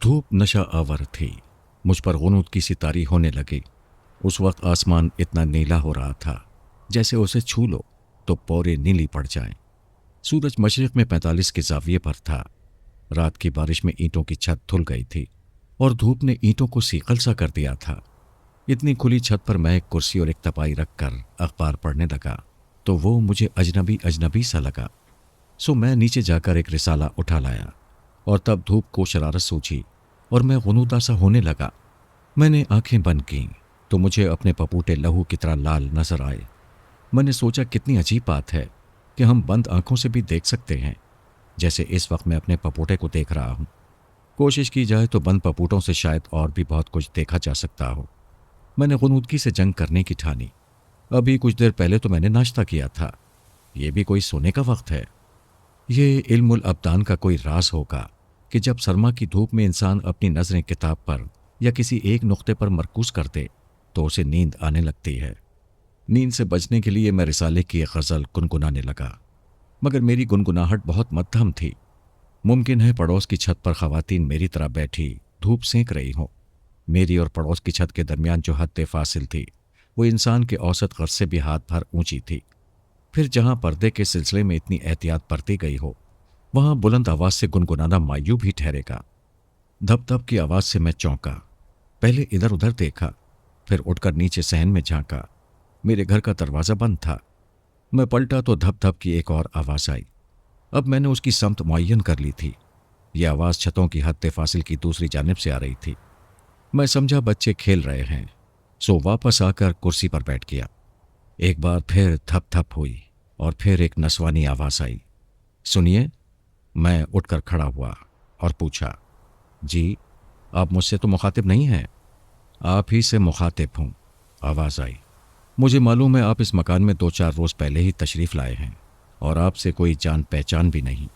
धूप नशा आवर थी। मुझ पर गुनूद की सितारी होने लगी। उस वक्त आसमान इतना नीला हो रहा था जैसे उसे छू लो तो पौरे नीली पड़ जाएं। सूरज मशरिक में 45 के जाविये पर था। रात की बारिश में ईंटों की छत धुल गई थी और धूप ने ईंटों को सीकल सा कर दिया था। इतनी खुली छत पर मैं एक कुर्सी और एक तपाई रखकर अखबार पढ़ने लगा तो वो मुझे अजनबी अजनबी सा लगा। सो मैं नीचे जाकर एक रिसाला उठा लाया और तब धूप को शरारत सूझी और मैं गुनूदा सा होने लगा। मैंने आंखें बंद की तो मुझे अपने पपूटे लहू की तरह लाल नजर आए। मैंने सोचा कितनी अजीब बात है कि हम बंद आंखों से भी देख सकते हैं, जैसे इस वक्त मैं अपने पपोटे को देख रहा हूं। कोशिश की जाए तो बंद पपूटों से शायद और भी बहुत कुछ देखा जा सकता हो। मैंने गुनूदगी से जंग करने की ठानी। अभी कुछ देर पहले तो मैंने नाश्ता किया था। ये भी कोई सोने का वक्त है? ये इल्मुल अब्दान का कोई राज होगा कि जब सरमा की धूप में इंसान अपनी नजरें किताब पर या किसी एक नुक्ते पर मरकूज कर दे तो उसे नींद आने लगती है। नींद से बचने के लिए मैं रिसाले की एक गज़ल गुनगुनाने लगा, मगर मेरी गुनगुनाहट बहुत मध्यम थी। मुमकिन है पड़ोस की छत पर खवातीन मेरी तरह बैठी धूप सेंक रही हों। मेरी और पड़ोस की छत के दरमियान जो हद फासिल थी वो इंसान के औसत कद से भी हाथ भर ऊंची थी। फिर जहां पर्दे के सिलसिले में इतनी एहतियात बरती गई हो वहां बुलंद आवाज से गुनगुनाना मायूब भी ठहरेगा। धप धप की आवाज से मैं चौंका। पहले इधर उधर देखा, फिर उठकर नीचे सहन में झांका। मेरे घर का दरवाज़ा बंद था। मैं पलटा तो धप धप की एक और आवाज़ आई। अब मैंने उसकी समत मुअय्यन कर ली थी। यह आवाज़ छतों की हद फासिल की दूसरी जानिब से आ रही थी। मैं समझा बच्चे खेल रहे हैं, सो वापस आकर कुर्सी पर बैठ गया। एक बार फिर थप थप हुई और फिर एक नस्वानी आवाज़ आई। सुनिए। मैं उठकर खड़ा हुआ और पूछा, जी आप मुझसे तो मुखातिब नहीं हैं? आप ही से मुखातिब हूँ, आवाज़ आई। मुझे मालूम है आप इस मकान में 2-4 रोज़ पहले ही तशरीफ़ लाए हैं और आपसे कोई जान पहचान भी नहीं,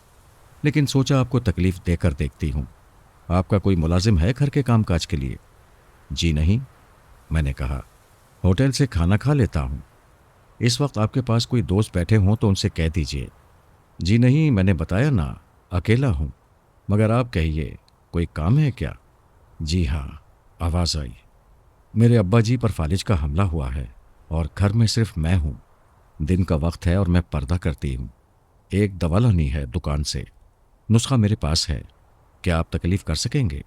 लेकिन सोचा आपको तकलीफ़ देकर देखती हूँ। आपका कोई मुलाजिम है घर के कामकाज के लिए? जी नहीं, मैंने कहा। होटल से खाना खा लेता हूँ। इस वक्त आपके पास कोई दोस्त बैठे हों तो उनसे कह दीजिए। जी नहीं, मैंने बताया ना, अकेला हूँ। मगर आप कहिए, कोई काम है क्या? जी हाँ, आवाज़ आई। मेरे अब्बा जी पर फालिज का हमला हुआ है और घर में सिर्फ मैं हूँ। दिन का वक्त है और मैं पर्दा करती हूँ। एक दवा लानी है दुकान से। नुस्खा मेरे पास है, क्या आप तकलीफ़ कर सकेंगे?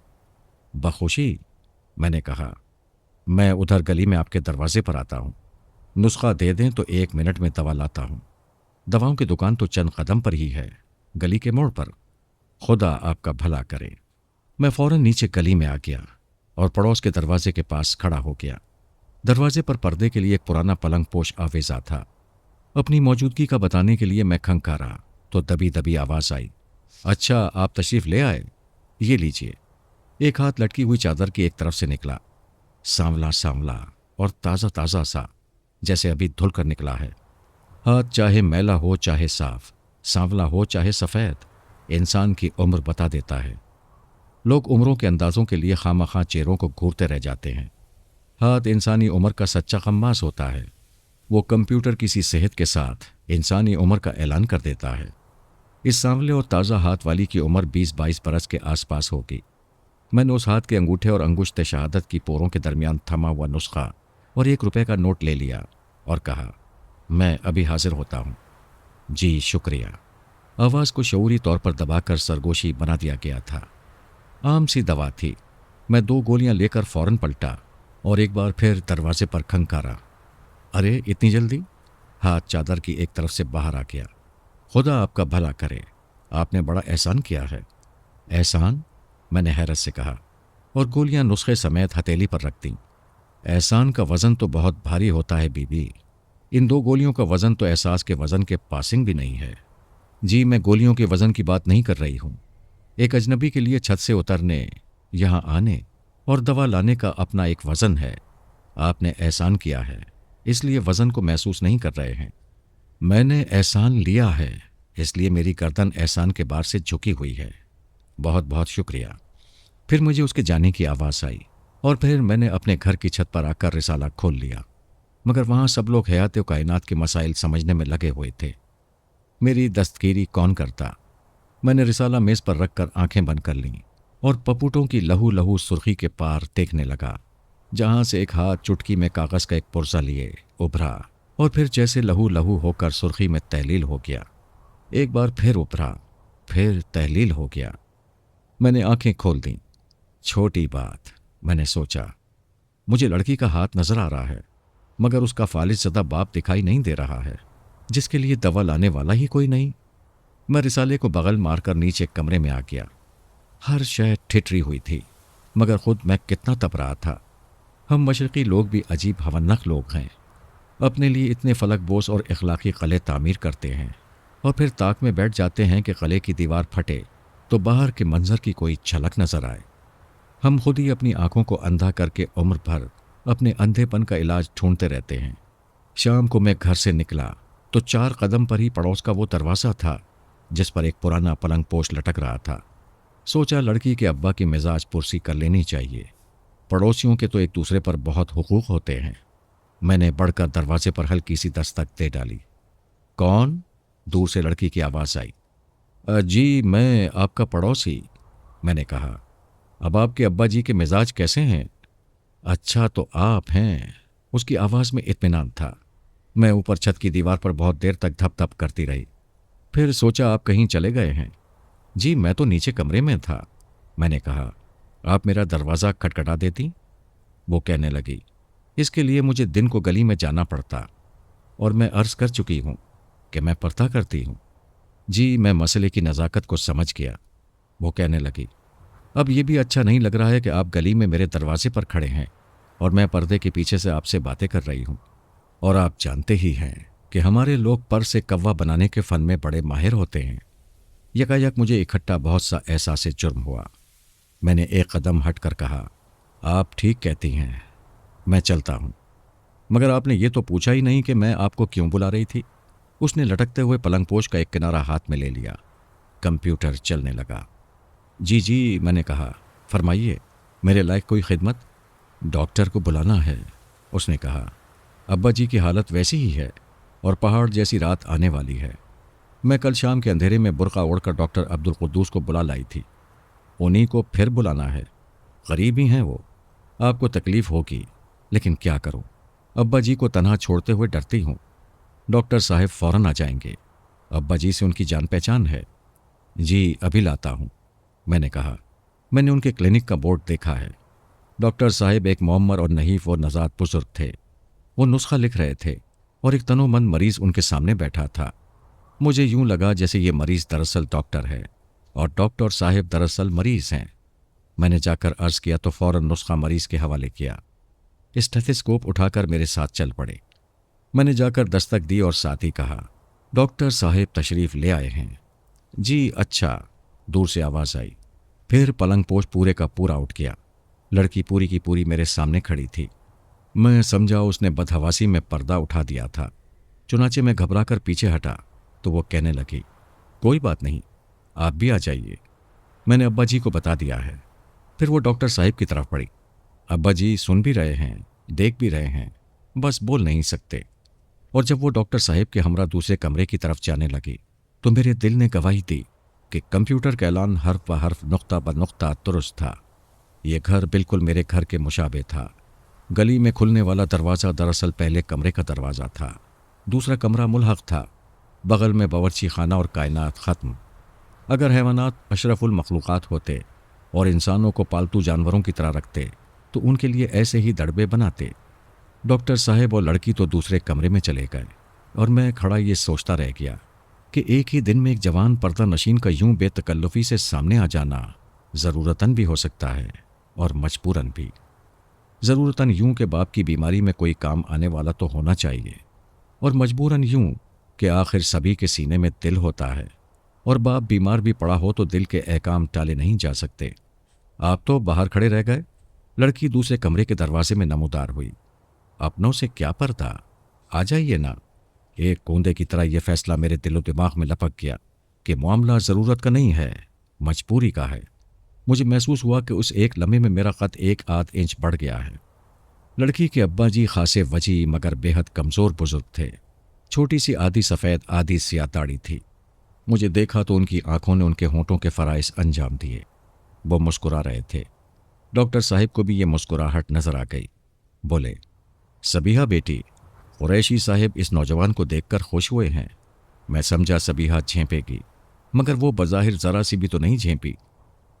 बखुशी, मैंने कहा। मैं उधर गली में आपके दरवाजे पर आता हूँ। नुस्खा दे दें तो 1 मिनट में दवा लाता हूँ। दवाओं की दुकान तो चंद कदम पर ही है, गली के मोड़ पर। खुदा आपका भला करे। मैं फौरन नीचे गली में आ गया और पड़ोस के दरवाजे के पास खड़ा हो गया। दरवाजे पर पर्दे के लिए एक पुराना पलंग पोश आवेजा था। अपनी मौजूदगी का बताने के लिए मैं खंकारा तो दबी दबी आवाज़ आई। अच्छा, आप तशरीफ़ ले आए, ये लीजिए। एक हाथ लटकी हुई चादर की एक तरफ से निकला, सांवला सांवला और ताज़ा ताज़ा सा, जैसे अभी धुल कर निकला है। हाथ चाहे मैला हो चाहे साफ, सांवला हो चाहे सफ़ेद, इंसान की उम्र बता देता है। लोग उम्रों के अंदाज़ों के लिए खामखा चेहरों को घूरते रह जाते हैं। हाथ इंसानी उम्र का सच्चा खम्मास होता है। वो कंप्यूटर किसी सेहत के साथ इंसानी उम्र का ऐलान कर देता है। इस सांवले और ताज़ा हाथ वाली की उम्र 20-22 बरस के आसपास होगी। मैंने उस हाथ के अंगूठे और अंगुश्त शहादत की पोरों के दरमियान थमा हुआ नुस्खा और 1 रुपए का नोट ले लिया और कहा, मैं अभी हाजिर होता हूँ। जी शुक्रिया। आवाज़ को शऊरी तौर पर दबाकर सरगोशी बना दिया गया था। आम सी दवा थी। मैं 2 गोलियां लेकर फौरन पलटा और एक बार फिर दरवाजे पर खंकारा। अरे इतनी जल्दी? हाथ चादर की एक तरफ से बाहर आ गया। खुदा आपका भला करे, आपने बड़ा एहसान किया है। एहसान? मैंने हैरत से कहा और गोलियां नुस्खे समेत हथेली पर रख दी। एहसान का वज़न तो बहुत भारी होता है बीबी। इन 2 गोलियों का वज़न तो एहसास के वज़न के पासिंग भी नहीं है। जी मैं गोलियों के वज़न की बात नहीं कर रही हूँ। एक अजनबी के लिए छत से उतरने, यहाँ आने और दवा लाने का अपना एक वज़न है। आपने एहसान किया है, इसलिए वज़न को महसूस नहीं कर रहे हैं। मैंने एहसान लिया है, इसलिए मेरी गर्दन एहसान के बार से झुकी हुई है। बहुत बहुत शुक्रिया। फिर मुझे उसके जाने की आवाज़ आई और फिर मैंने अपने घर की छत पर आकर रिसाला खोल लिया, मगर वहाँ सब लोग हयात व कायनात के मसाइल समझने में लगे हुए थे। मेरी दस्तगीरी कौन करता? मैंने रिसाला मेज़ पर रखकर आंखें बंद कर लीं और पपुटों की लहू लहू सुर्खी के पार देखने लगा, जहां से एक हाथ चुटकी में कागज का एक पुर्जा लिए उभरा और फिर जैसे लहू लहू होकर सुर्खी में तहलील हो गया। एक बार फिर उभरा, फिर तहलील हो गया। मैंने आंखें खोल दी। छोटी बात, मैंने सोचा। मुझे लड़की का हाथ नजर आ रहा है, मगर उसका फालिशज़दा बाप दिखाई नहीं दे रहा है, जिसके लिए दवा लाने वाला ही कोई नहीं। मैं रिसाले को बगल मारकर नीचे कमरे में आ गया। हर शय ठिठरी हुई थी, मगर खुद मैं कितना तप रहा था। हम मशरक़ी लोग भी अजीब हवन्नक लोग हैं। अपने लिए इतने फलक बोस और इखलाकी कले तामीर करते हैं और फिर ताक में बैठ जाते हैं कि कले की दीवार फटे तो बाहर के मंजर की कोई झलक नजर आए। हम खुद ही अपनी आंखों को अंधा करके उम्र भर अपने अंधेपन का इलाज ढूंढते रहते हैं। शाम को मैं घर से निकला तो 4 कदम पर ही पड़ोस का वो दरवाज़ा था जिस पर एक पुराना पलंग पोश लटक रहा था। सोचा लड़की के अब्बा की मिजाज पुरसी कर लेनी चाहिए। पड़ोसियों के तो एक दूसरे पर बहुत हुकूक होते हैं। मैंने बढ़कर दरवाजे पर हल्की सी दस्तक दे डाली। कौन? दूर से लड़की की आवाज़ आई। जी मैं आपका पड़ोसी, मैंने कहा। अब आपके अब्बा जी के मिजाज कैसे हैं? अच्छा तो आप हैं। उसकी आवाज़ में इत्मीनान था। मैं ऊपर छत की दीवार पर बहुत देर तक धप धप करती रही। फिर सोचा आप कहीं चले गए हैं। जी मैं तो नीचे कमरे में था, मैंने कहा। आप मेरा दरवाज़ा खटखटा देती? वो कहने लगी, इसके लिए मुझे दिन को गली में जाना पड़ता और मैं अर्ज़ कर चुकी हूँ कि मैं पर्दा करती हूँ। जी मैं मसले की नज़ाकत को समझ गया। वो कहने लगी, अब ये भी अच्छा नहीं लग रहा है कि आप गली में मेरे दरवाजे पर खड़े हैं और मैं पर्दे के पीछे से आपसे बातें कर रही हूँ। और आप जानते ही हैं कि हमारे लोग पर से कव्वा बनाने के फ़न में बड़े माहिर होते हैं। यकायक मुझे इकट्ठा बहुत सा एहसास जुर्म हुआ। मैंने एक कदम हट कर कहा, आप ठीक कहती हैं, मैं चलता हूँ। मगर आपने ये तो पूछा ही नहीं कि मैं आपको क्यों बुला रही थी। उसने लटकते हुए पलंगपोश का एक किनारा हाथ में ले लिया। कंप्यूटर चलने लगा। जी जी, मैंने कहा, फरमाइए, मेरे लायक कोई खिदमत? डॉक्टर को बुलाना है, उसने कहा। अब्बा जी की हालत वैसी ही है और पहाड़ जैसी रात आने वाली है। मैं कल शाम के अंधेरे में बुर्का ओढ़कर डॉक्टर अब्दुल कुद्दूस को बुला लाई थी। उन्हीं को फिर बुलाना है। गरीब ही हैं वो। आपको तकलीफ होगी, लेकिन क्या करूं, अब्बा जी को तन्हा छोड़ते हुए डरती हूं। डॉक्टर साहब फौरन आ जाएंगे। अब्बा जी से उनकी जान पहचान है। जी अभी लाता हूं, मैंने कहा। मैंने उनके क्लिनिक का बोर्ड देखा है। डॉक्टर साहब एक मोहम्मर और नहीफ और नजात बुजुर्ग थे। वो नुस्खा लिख रहे थे और एक तनोमंद मरीज उनके सामने बैठा था। मुझे यूं लगा जैसे ये मरीज दरअसल डॉक्टर है और डॉक्टर साहब दरअसल मरीज हैं। मैंने जाकर अर्ज किया तो फौरन नुस्खा मरीज के हवाले किया। स्टेथोस्कोप उठाकर मेरे साथ चल पड़े। मैंने जाकर दस्तक दी और साथ ही कहा, डॉक्टर साहब तशरीफ ले आए हैं। जी अच्छा, दूर से आवाज़ आई। फिर पलंगपोश पूरे का पूरा उठ गया। लड़की पूरी की पूरी मेरे सामने खड़ी थी। मैं समझा उसने बदहवासी में पर्दा उठा दिया था। चुनाचे मैं घबरा कर पीछे हटा तो वो कहने लगी, कोई बात नहीं, आप भी आ जाइए, मैंने अब्बा जी को बता दिया है। फिर वो डॉक्टर साहब की तरफ बढ़ी। अब्बा जी सुन भी रहे हैं, देख भी रहे हैं, बस बोल नहीं सकते। और जब वो डॉक्टर साहब के हमरा दूसरे कमरे की तरफ जाने लगी तो मेरे दिल ने गवाही दी कि कंप्यूटर का ऐलान हर्फ ब हर्फ, नुक्ता ब नुक्ता दुरुस्त था। ये घर बिल्कुल मेरे घर के मुशाबे था। गली में खुलने वाला दरवाज़ा दरअसल पहले कमरे का दरवाज़ा था। दूसरा कमरा मुल्हक था। बगल में बावर्ची खाना और कायनात ख़त्म। अगर हैवानात अशरफुल मखलूक़ात होते और इंसानों को पालतू जानवरों की तरह रखते तो उनके लिए ऐसे ही दड़बे बनाते। डॉक्टर साहब और लड़की तो दूसरे कमरे में चले गए और मैं खड़ा ये सोचता रह गया कि एक ही दिन में एक जवान पर्दा नशीन का यूं बेतकल्लुफ़ी से सामने आ जाना ज़रूरतन भी हो सकता है और मजबूरन भी। ज़रूरतन यूं कि बाप की बीमारी में कोई काम आने वाला तो होना चाहिए, और मजबूरन यूं कि आखिर सभी के सीने में दिल होता है और बाप बीमार भी पड़ा हो तो दिल के अहकाम टाले नहीं जा सकते। आप तो बाहर खड़े रह गए। लड़की दूसरे कमरे के दरवाजे में नमूदार हुई। अपनों से क्या पर्दा, आ जाइए ना। एक कोंदे की तरह यह फैसला मेरे दिलो दिमाग में लपक गया कि मामला ज़रूरत का नहीं है, मजबूरी का है। मुझे महसूस हुआ कि उस एक लम्हे में मेरा कद 1 आध इंच बढ़ गया है। लड़की के अब्बा जी खासे वजी मगर बेहद कमज़ोर बुजुर्ग थे। छोटी सी आधी सफ़ेद आधी सियाह दाढ़ी थी। मुझे देखा तो उनकी आंखों ने उनके होंठों के फ़राइज़ अंजाम दिए। वो मुस्कुरा रहे थे। डॉक्टर साहिब को भी ये मुस्कुराहट नजर आ गई। बोले, सबीहा बेटी, कुरैशी साहिब इस नौजवान को देखकर खुश हुए हैं। मैं समझा सबीहा झेंपेगी, मगर वो बज़ाहिर ज़रा सी भी तो नहीं झेंपी।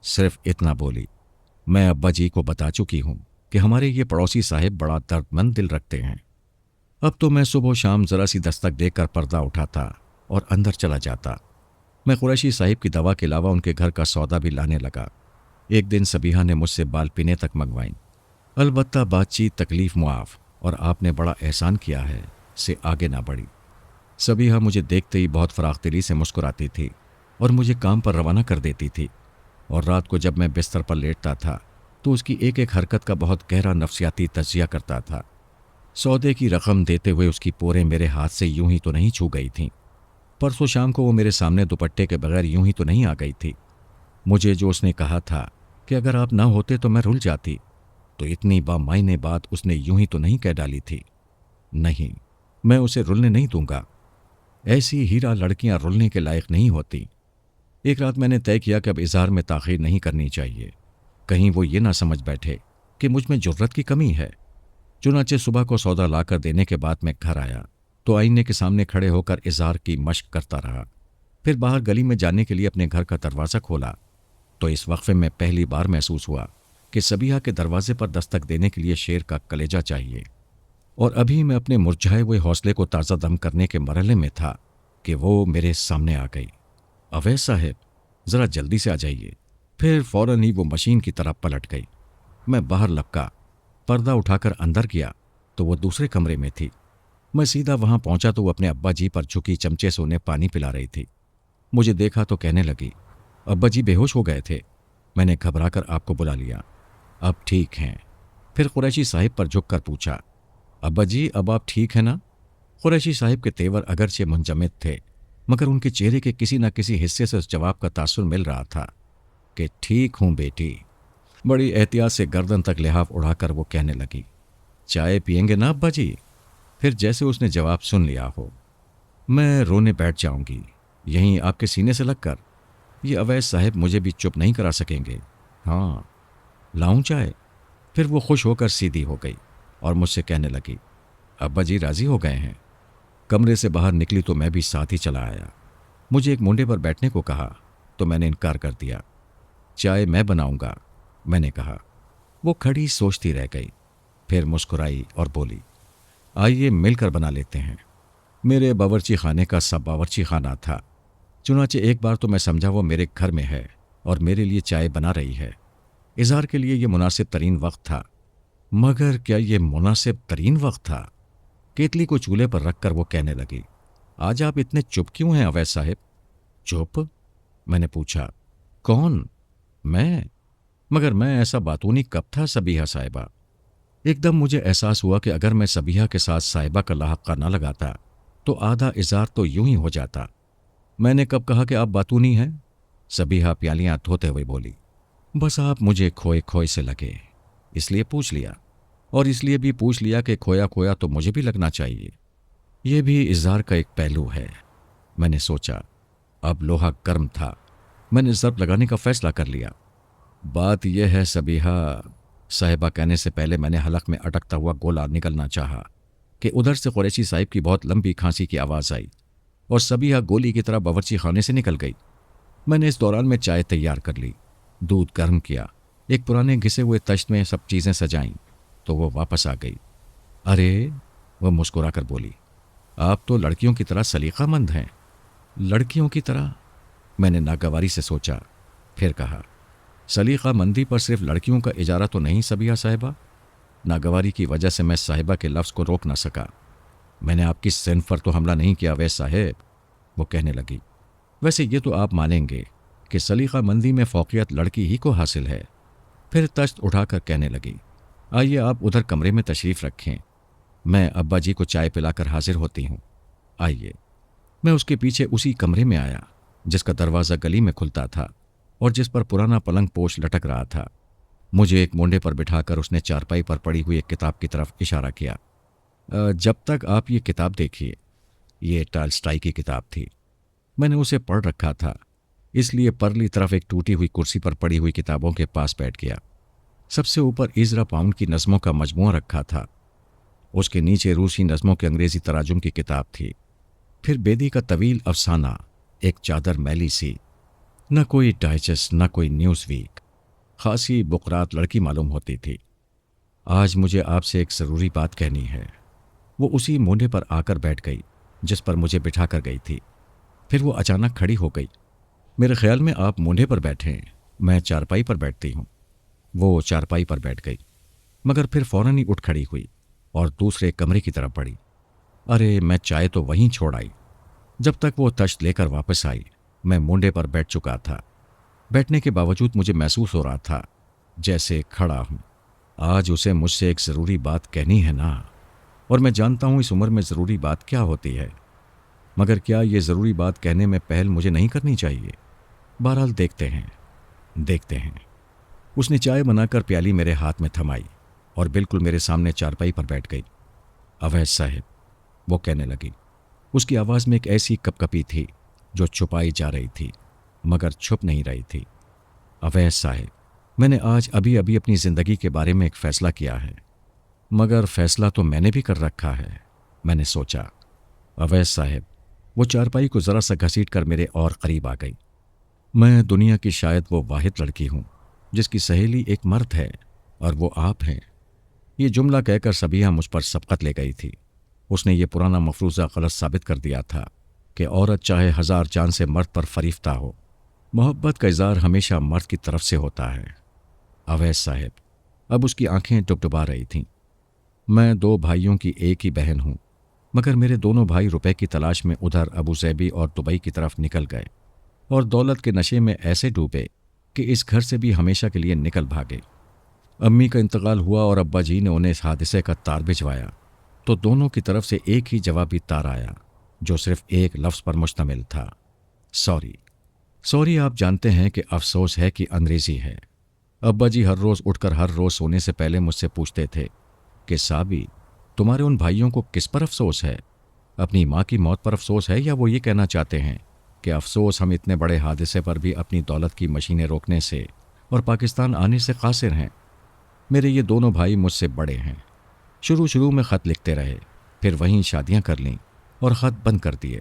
सिर्फ इतना बोली, मैं अब्बा जी को बता चुकी हूं कि हमारे ये पड़ोसी साहिब बड़ा दर्दमंद दिल रखते हैं। अब तो मैं सुबह शाम ज़रा सी दस्तक देकर पर्दा उठाता और अंदर चला जाता। मैं कुरैशी साहिब की दवा के अलावा उनके घर का सौदा भी लाने लगा। एक दिन सबीहा ने मुझसे बाल पीने तक मंगवाई। अलबत्ता बातचीत तकलीफ मुआफ और आपने बड़ा एहसान किया है से आगे ना बढ़ी। सबीहा मुझे देखते ही बहुत फराखदिली से मुस्कुराती थी और मुझे काम पर रवाना कर देती थी। और रात को जब मैं बिस्तर पर लेटता था तो उसकी एक एक हरकत का बहुत गहरा नफ्सियाती तज्जिया करता था। सौदे की रकम देते हुए उसकी पोरें मेरे हाथ से यूं ही तो नहीं छू गई थीं। परसों शाम को वो मेरे सामने दुपट्टे के बगैर यूं ही तो नहीं आ गई थी। मुझे जो उसने कहा था कि अगर आप ना होते तो मैं रुल जाती, तो इतनी बामायने बात उसने यूं ही तो नहीं कह डाली थी। नहीं, मैं उसे रुलने नहीं दूंगा। ऐसी हीरा लड़कियां रुलने के लायक नहीं होती। एक रात मैंने तय किया कि अब इजहार में ताख़ीर नहीं करनी चाहिए, कहीं वो ये ना समझ बैठे कि मुझ में जुर्रत की कमी है। चुनाचे सुबह को सौदा लाकर देने के बाद मैं घर आया तो आईने के सामने खड़े होकर इजहार की मश्क करता रहा। फिर बाहर गली में जाने के लिए अपने घर का दरवाज़ा खोला तो इस वक्फे में पहली बार महसूस हुआ कि सबीहा के दरवाजे पर दस्तक देने के लिए शेर का कलेजा चाहिए। और अभी मैं अपने मुरझाए हुए हौसले को ताज़ा दम करने के मरहले में था कि वो मेरे सामने आ गई। अवैस साहब, ज़रा जल्दी से आ जाइए। फिर फौरन ही वो मशीन की तरफ पलट गई। मैं बाहर लपका, पर्दा उठाकर अंदर गया तो वो दूसरे कमरे में थी। मैं सीधा वहां पहुंचा तो वो अपने अब्बा जी पर झुकी चमचे से उन्हें पानी पिला रही थी। मुझे देखा तो कहने लगी, अब्बा जी बेहोश हो गए थे, मैंने घबराकर आपको बुला लिया, अब ठीक हैं। फिर कुरैशी साहिब पर झुककर पूछा, अब्बा जी अब आप ठीक हैं ना? कुरैशी साहिब के तेवर अगरचे मुंजमद थे, मगर उनके चेहरे के किसी न किसी हिस्से से उस जवाब का तासुर मिल रहा था कि ठीक हूं बेटी। बड़ी एहतियात से गर्दन तक लिहाफ उड़ाकर वो कहने लगी, चाय पियेंगे ना अब्बा जी? फिर जैसे उसने जवाब सुन लिया हो, मैं रोने बैठ जाऊंगी यहीं आपके सीने से लगकर। ये अवैस साहब मुझे भी चुप नहीं करा सकेंगे। हाँ, लाऊं चाय? फिर वो खुश होकर सीधी हो गई और मुझसे कहने लगी, अब्बा जी राजी हो गए हैं। कमरे से बाहर निकली तो मैं भी साथ ही चला आया। मुझे एक मुंडे पर बैठने को कहा तो मैंने इनकार कर दिया। चाय मैं बनाऊंगा, मैंने कहा। वो खड़ी सोचती रह गई, फिर मुस्कुराई और बोली, आइए मिलकर बना लेते हैं। मेरे बावर्ची खाने का सब बावर्ची खाना था। चुनाचे एक बार तो मैं समझा वो मेरे घर में है और मेरे लिए चाय बना रही है। इजहार के लिए ये मुनासिब तरीन वक्त था। मगर क्या ये मुनासिब तरीन वक्त था? केतली को चूल्हे पर रखकर वो कहने लगी, आज आप इतने चुप क्यों हैं अवैस साहब? चुप? मैंने पूछा। कौन? मैं? मगर मैं ऐसा बातूनी कब था सबीहा साहिबा? एकदम मुझे एहसास हुआ कि अगर मैं सबीहा के साथ साहिबा का लाहक़ा न लगाता तो आधा इज़ार तो यूं ही हो जाता। मैंने कब कहा कि आप बातूनी हैं? सबीहा प्यालियां धोते हुए बोली, बस आप मुझे खोए खोए से लगे, इसलिए पूछ लिया। और इसलिए भी पूछ लिया कि खोया खोया तो मुझे भी लगना चाहिए। यह भी इज़ार का एक पहलू है। मैंने सोचा, अब लोहा गर्म था। मैंने ज़रब लगाने का फैसला कर लिया। बात यह है सबीहा साहिबा, कहने से पहले मैंने हलक में अटकता हुआ गोला निकलना चाहा कि उधर से कुरैशी साहिब की बहुत लंबी खांसी की आवाज़ आई और सबीहा गोली की तरह बावर्ची खाने से निकल गई। मैंने इस दौरान में चाय तैयार कर ली, दूध गर्म किया, एक पुराने घिसे हुए तश्त में सब चीज़ें सजाईं तो वो वापस आ गई। अरे, वह मुस्कुरा कर बोली, आप तो लड़कियों की तरह सलीकामंद हैं। लड़कियों की तरह? मैंने नागवारी से सोचा, फिर कहा, सलीका मंदी पर सिर्फ लड़कियों का इजारा तो नहीं सबीहा साहिबा। नागवारी की वजह से मैं साहिबा के लफ्ज़ को रोक ना सका। मैंने आपकी सिन्फ पर तो हमला नहीं किया वैस साहेब, वो कहने लगी। वैसे ये तो आप मानेंगे कि सलीका मंदी में फ़ौक़ियत लड़की ही को हासिल है। फिर तश्त उठाकर कहने लगी, आइए आप उधर कमरे में तशरीफ़ रखें, मैं अब्बा जी को चाय पिलाकर हाजिर होती हूँ। आइए। मैं उसके पीछे उसी कमरे में आया जिसका दरवाज़ा गली में खुलता था और जिस पर पुराना पलंग पोश लटक रहा था। मुझे एक मोंडे पर बिठाकर उसने चारपाई पर पड़ी हुई एक किताब की तरफ इशारा किया। जब तक आप ये किताब देखिए। ये टॉल्स्टॉय की किताब थी। मैंने उसे पढ़ रखा था। इसलिए परली तरफ एक टूटी हुई कुर्सी पर पड़ी हुई किताबों के पास बैठ गया। सबसे ऊपर इजरा पाउंड की नज़मों का मजमुआ रखा था। उसके नीचे रूसी नज़मों के अंग्रेजी तराजुम की किताब थी। फिर बेदी का तवील अफसाना, एक चादर मैली सी, न कोई डाइजेस्ट न कोई न्यूज़ वीक। खासी बुकरात लड़की मालूम होती थी। आज मुझे आपसे एक ज़रूरी बात कहनी है। वो उसी मोढ़े पर आकर बैठ गई जिस पर मुझे बिठा कर गई थी। फिर वो अचानक खड़ी हो गई। मेरे ख्याल में आप मोढ़े पर बैठे हैं, मैं चारपाई पर बैठती हूँ। वो चारपाई पर बैठ गई, मगर फिर फौरन ही उठ खड़ी हुई और दूसरे कमरे की तरफ बढ़ी। अरे मैं चाय तो वहीं छोड़ आई। जब तक वो तश्त लेकर वापस आई मैं मोढ़े पर बैठ चुका था। बैठने के बावजूद मुझे महसूस हो रहा था जैसे खड़ा हूँ। आज उसे मुझसे एक ज़रूरी बात कहनी है ना, और मैं जानता हूँ इस उम्र में ज़रूरी बात क्या होती है। मगर क्या ये ज़रूरी बात कहने में पहल मुझे नहीं करनी चाहिए? बहरहाल देखते हैं, देखते हैं। उसने चाय बनाकर प्याली मेरे हाथ में थमाई और बिल्कुल मेरे सामने चारपाई पर बैठ गई। अवैध साहब, वो कहने लगी। उसकी आवाज़ में एक ऐसी कपकपी थी जो छुपाई जा रही थी मगर छुप नहीं रही थी। अवैध साहब, मैंने आज अभी अभी अपनी ज़िंदगी के बारे में एक फ़ैसला किया है। मगर फ़ैसला तो मैंने भी कर रखा है, मैंने सोचा। अवैध साहब, वो चारपाई को ज़रा सा घसीट कर मेरे और करीब आ गई। मैं दुनिया की शायद वो वाहिद लड़की हूँ जिसकी सहेली एक मर्द है और वो आप हैं। ये जुमला कहकर सबिया मुझ पर सबकत ले गई थी। उसने ये पुराना मफरूज़ा गलत साबित कर दिया था कि औरत चाहे 1000 जान से मर्द पर फरीफ्ता हो, मोहब्बत का इज़हार हमेशा मर्द की तरफ से होता है। अवैध साहब, अब उसकी आंखें डुबडुबा रही थीं। मैं 2 भाइयों की एक ही बहन हूँ, मगर मेरे दोनों भाई रुपए की तलाश में उधर अबूज़ैबी और दुबई की तरफ निकल गए और दौलत के नशे में ऐसे डूबे कि इस घर से भी हमेशा के लिए निकल भागे। अम्मी का इंतकाल हुआ और अब्बा जी ने उन्हें इस हादसे का तार भिजवाया तो दोनों की तरफ से एक ही जवाबी तार आया जो सिर्फ एक लफ्ज़ पर मुश्तमिल था, सॉरी। सॉरी आप जानते हैं कि अफसोस है कि अंग्रेज़ी है। अब्बा जी हर रोज़ उठकर हर रोज़ सोने से पहले मुझसे पूछते थे कि साबी, तुम्हारे उन भाइयों को किस पर अफसोस है? अपनी माँ की मौत पर अफसोस है या वो ये कहना चाहते हैं कि अफसोस हम इतने बड़े हादसे पर भी अपनी दौलत की मशीनें रोकने से और पाकिस्तान आने से कासिर हैं? मेरे ये दोनों भाई मुझसे बड़े हैं। शुरू में ख़त लिखते रहे, फिर वहीं शादियां कर लीं और ख़त बंद कर दिए।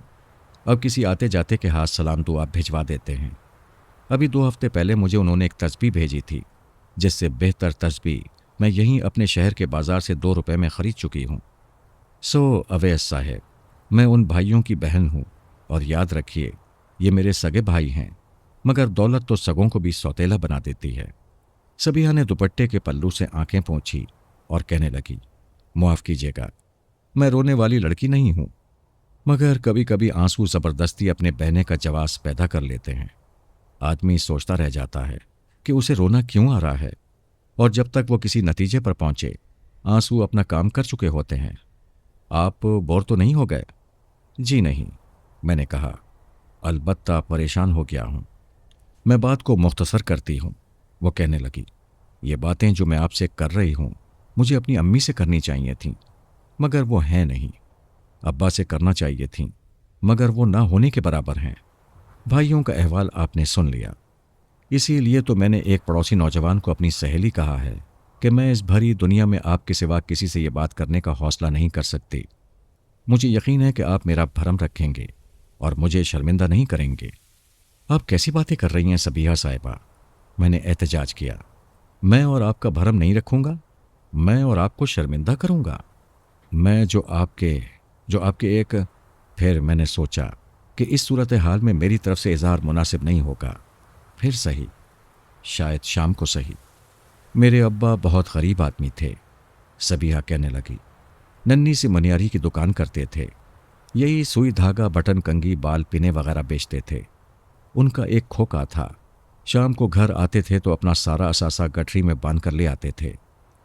अब किसी आते जाते के हाथ सलाम दुआ भिजवा देते हैं। अभी 2 हफ्ते पहले मुझे उन्होंने एक तस्बीह भेजी थी जिससे बेहतर तस्बीह मैं यहीं अपने शहर के बाज़ार से 2 रुपए में ख़रीद चुकी हूँ। सो अवैस साहब, मैं उन भाइयों की बहन हूँ और याद रखिए ये मेरे सगे भाई हैं, मगर दौलत तो सगों को भी सौतेला बना देती है। सबिया ने दुपट्टे के पल्लू से आंखें पोंछी और कहने लगी, माफ़ कीजिएगा, मैं रोने वाली लड़की नहीं हूँ, मगर कभी कभी आंसू ज़बरदस्ती अपने बहने का जवाब पैदा कर लेते हैं। आदमी सोचता रह जाता है कि उसे रोना क्यों आ रहा है, और जब तक वो किसी नतीजे पर पहुंचे आंसू अपना काम कर चुके होते हैं। आप बोर तो नहीं हो गए? जी नहीं, मैंने कहा, अलबत्ता परेशान हो गया हूँ। मैं बात को मुख्तसर करती हूँ। वो कहने लगी, ये बातें जो मैं आपसे कर रही हूँ मुझे अपनी अम्मी से करनी चाहिए थीं, मगर वो हैं नहीं। अब्बा से करना चाहिए थीं, मगर वो ना होने के बराबर हैं। भाइयों का अहवाल आपने सुन लिया, इसीलिए तो मैंने एक पड़ोसी नौजवान को अपनी सहेली कहा है कि मैं इस भरी दुनिया में आपके सिवा किसी से ये बात करने का हौसला नहीं कर सकती। मुझे यकीन है कि आप मेरा भरम रखेंगे और मुझे शर्मिंदा नहीं करेंगे। आप कैसी बातें कर रही हैं सबिया साहिबा? मैंने एहतजाज किया। मैं और आपका भरम नहीं रखूंगा, मैं और आपको शर्मिंदा करूंगा? मैं जो आपके एक। फिर मैंने सोचा कि इस सूरत हाल में मेरी तरफ से इज़हार मुनासिब नहीं होगा। फिर सही, शायद शाम को सही। मेरे अब्बा बहुत गरीब आदमी थे, सबिया कहने लगी। नन्ही सी मनियारी की दुकान करते थे। यही सुई धागा, बटन कंगी, बाल पिने वगैरह बेचते थे। उनका एक खोका था। शाम को घर आते थे तो अपना सारा असासा गठरी में बांध कर ले आते थे,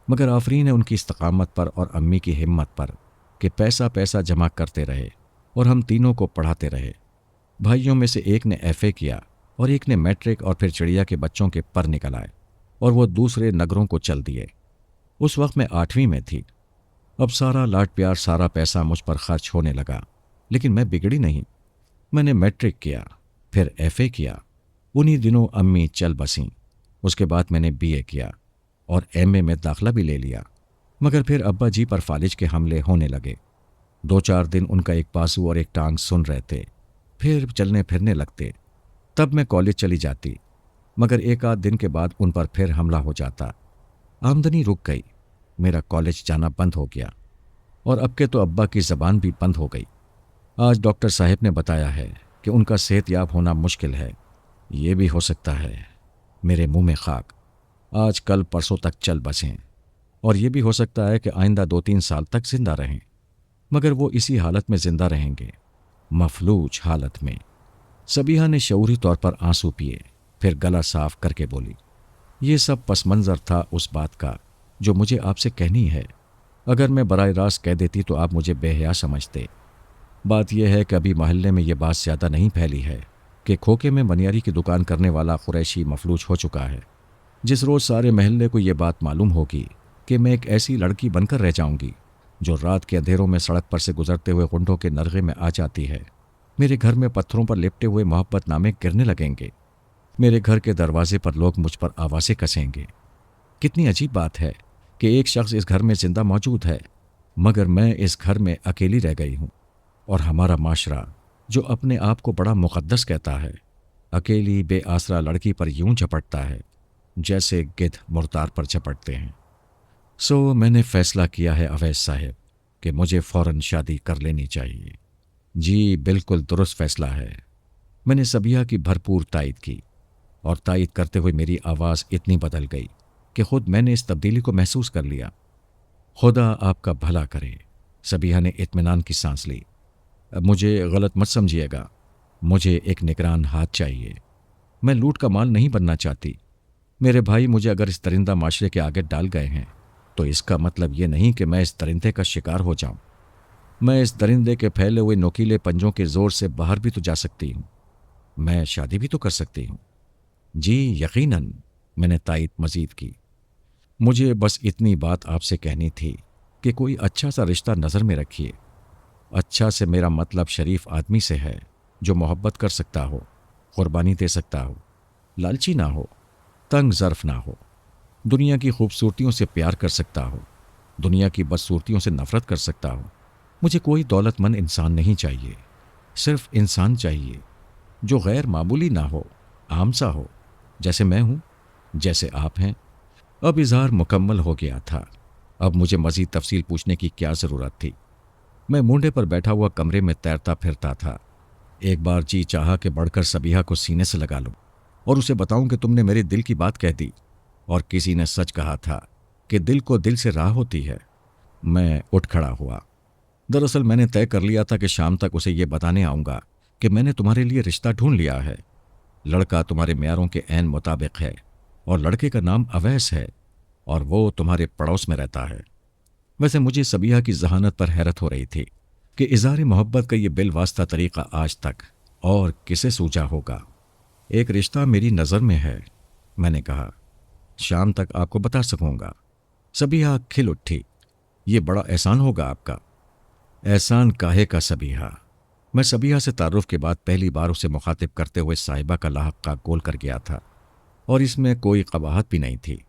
मगर आफरीन है उनकी इस्तकामत पर और अम्मी की हिम्मत पर कि पैसा पैसा जमा करते रहे और हम तीनों को पढ़ाते रहे। भाइयों में से एक ने एफए किया और एक ने मैट्रिक, और फिर चिड़िया के बच्चों के पर निकल आए और वो दूसरे नगरों को चल दिए। उस वक्त मैं 8वीं में थी। अब सारा लाड प्यार, सारा पैसा मुझ पर खर्च होने लगा, लेकिन मैं बिगड़ी नहीं। मैंने मैट्रिक किया, फिर एफए किया, उन्हीं दिनों अम्मी चल बसीं। उसके बाद मैंने बीए किया और एमए में दाखिला भी ले लिया, मगर फिर अब्बा जी पर फालिज के हमले होने लगे। 2-4 दिन उनका एक बाजू और एक टांग सुन रहते, फिर चलने फिरने लगते। तब मैं कॉलेज चली जाती, मगर एक आध दिन के बाद उन पर फिर हमला हो जाता। आमदनी रुक गई, मेरा कॉलेज जाना बंद हो गया और अब के तो अब्बा की ज़बान भी बंद हो गई। आज डॉक्टर साहब ने बताया है कि उनका सेहतयाब होना मुश्किल है। ये भी हो सकता है मेरे मुंह में खाक आज कल परसों तक चल बसें, और ये भी हो सकता है कि आइंदा 2-3 साल तक जिंदा रहें, मगर वो इसी हालत में जिंदा रहेंगे, मफलूज हालत में। सबीहा ने शऊरी तौर पर आंसू पिए, फिर गला साफ करके बोली, ये सब पस मंज़र था उस बात का जो मुझे आपसे कहनी है। अगर मैं बराह रास्त कह देती तो आप मुझे बेहया समझते। बात यह है कि अभी मोहल्ले में यह बात ज़्यादा नहीं फैली है कि खोखे में बनियारी की दुकान करने वाला कुरैशी मफलूज हो चुका है। जिस रोज़ सारे महल्ले को यह बात मालूम होगी कि मैं एक ऐसी लड़की बनकर रह जाऊंगी जो रात के अंधेरों में सड़क पर से गुजरते हुए गुंडों के नरगे में आ जाती है, मेरे घर में पत्थरों पर लिपटे हुए मोहब्बतनामे गिरने लगेंगे। मेरे घर के दरवाजे पर लोग मुझ पर आवाज़ें कसेंगे। कितनी अजीब बात है कि एक शख्स इस घर में जिंदा मौजूद है, मगर मैं इस घर में अकेली रह गई हूँ। और हमारा माशरा जो अपने आप को बड़ा मुक़द्दस कहता है, अकेली बेआसरा लड़की पर यूं झपटता है जैसे गिद्ध मुर्दार पर झपटते हैं। सो मैंने फ़ैसला किया है अवैस साहब कि मुझे फ़ौरन शादी कर लेनी चाहिए। जी बिल्कुल दुरुस्त फ़ैसला है। मैंने सबीहा की भरपूर तायद की, और तायद करते हुए मेरी आवाज़ इतनी बदल गई कि खुद मैंने इस तब्दीली को महसूस कर लिया। खुदा आपका भला करे। सबीहा ने इत्मीनान की सांस ली। मुझे गलत मत समझिएगा, मुझे एक निगरान हाथ चाहिए। मैं लूट का माल नहीं बनना चाहती। मेरे भाई मुझे अगर इस दरिंदा माशरे के आगे डाल गए हैं तो इसका मतलब ये नहीं कि मैं इस दरिंदे का शिकार हो जाऊं। मैं इस दरिंदे के फैले हुए नोकीले पंजों के जोर से बाहर भी तो जा सकती हूं। मैं शादी भी तो कर सकती हूं। जी यकीनन, मैंने तायद मजीद की। मुझे बस इतनी बात आपसे कहनी थी कि कोई अच्छा सा रिश्ता नज़र में रखिए। अच्छा से मेरा मतलब शरीफ आदमी से है जो मोहब्बत कर सकता हो, कुर्बानी दे सकता हो, लालची ना हो, तंग ज़र्फ ना हो, दुनिया की खूबसूरतियों से प्यार कर सकता हो, दुनिया की बदसूरतियों से नफ़रत कर सकता हो। मुझे कोई दौलतमंद इंसान नहीं चाहिए, सिर्फ इंसान चाहिए जो गैर मामूली ना हो, आम सा हो, जैसे मैं हूँ, जैसे आप हैं। अब इज़हार मुकम्मल हो गया था। अब मुझे मज़ीद तफसील पूछने की क्या ज़रूरत थी। मैं मुंडे पर बैठा हुआ कमरे में तैरता फिरता था। एक बार जी चाहा कि बढ़कर सबीहा को सीने से लगा लूं और उसे बताऊं कि तुमने मेरे दिल की बात कह दी, और किसी ने सच कहा था कि दिल को दिल से राह होती है। मैं उठ खड़ा हुआ। दरअसल मैंने तय कर लिया था कि शाम तक उसे ये बताने आऊँगा कि मैंने तुम्हारे लिए रिश्ता ढूंढ लिया है। लड़का तुम्हारे म्यारों के ऐन मुताबिक है, और लड़के का नाम अवैस है, और वो तुम्हारे पड़ोस में रहता है। वैसे मुझे सबीहा की जहानत पर हैरत हो रही थी कि इज़हार मोहब्बत का ये बिलवास्ता तरीक़ा आज तक और किसे सूझा होगा। एक रिश्ता मेरी नज़र में है, मैंने कहा। शाम तक आपको बता सकूँगा। सबीहा खिल उठी। ये बड़ा एहसान होगा आपका। एहसान काहे का सबीहा? मैं सबीहा से तारुफ के बाद पहली बार उसे मुखातिब करते हुए साहिबा का लाहक़ा गोल कर गया था, और इसमें कोई कबाहत भी नहीं थी।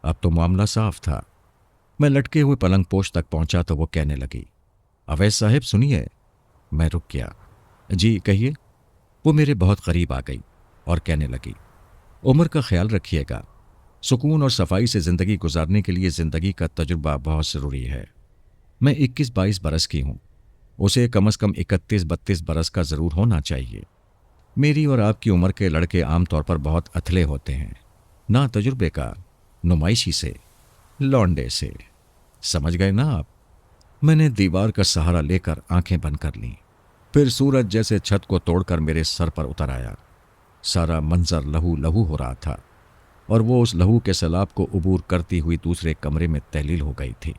अब तो मामला साफ था। मैं लटके हुए पलंग पोश तक पहुंचा तो वो कहने लगी, अवैस साहब सुनिए। मैं रुक गया। जी कहिए। वो मेरे बहुत करीब आ गई और कहने लगी, उम्र का ख्याल रखिएगा। सुकून और सफाई से ज़िंदगी गुजारने के लिए ज़िंदगी का तजुर्बा बहुत ज़रूरी है। मैं 21-22 बरस की हूँ, उसे कम से कम 31-32 बरस का ज़रूर होना चाहिए। मेरी और आपकी उम्र के लड़के आमतौर पर बहुत अथले होते हैं, ना तजुर्बे का, नुमाइशी से, लौंडे से। समझ गए ना आप? मैंने दीवार का सहारा लेकर आंखें बंद कर लीं। फिर सूरज जैसे छत को तोड़कर मेरे सर पर उतर आया। सारा मंजर लहू लहू हो रहा था, और वो उस लहू के सैलाब को उबूर करती हुई दूसरे कमरे में तहलील हो गई थी।